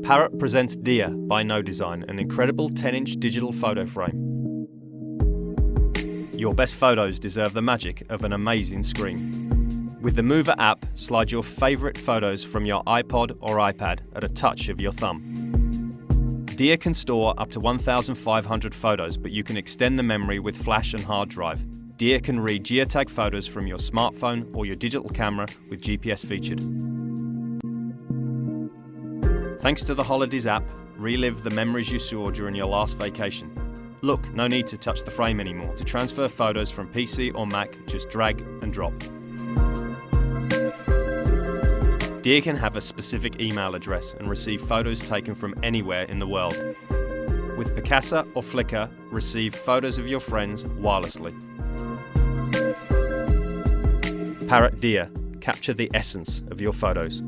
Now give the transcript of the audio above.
Parrot presents DIA by No Design, an incredible 10-inch digital photo frame. Your best photos deserve the magic of an amazing screen. With the Mover app, slide your favourite photos from your iPod or iPad at a touch of your thumb. DIA can store up to 1,500 photos, but you can extend the memory with flash and hard drive. DIA can read geotag photos from your smartphone or your digital camera with GPS featured. Thanks to the Holidays app, relive the memories you saw during your last vacation. Look, no need to touch the frame anymore. To transfer photos from PC or Mac, just drag and drop. DIA can have a specific email address and receive photos taken from anywhere in the world. With Picasa or Flickr, receive photos of your friends wirelessly. Parrot DIA, capture the essence of your photos.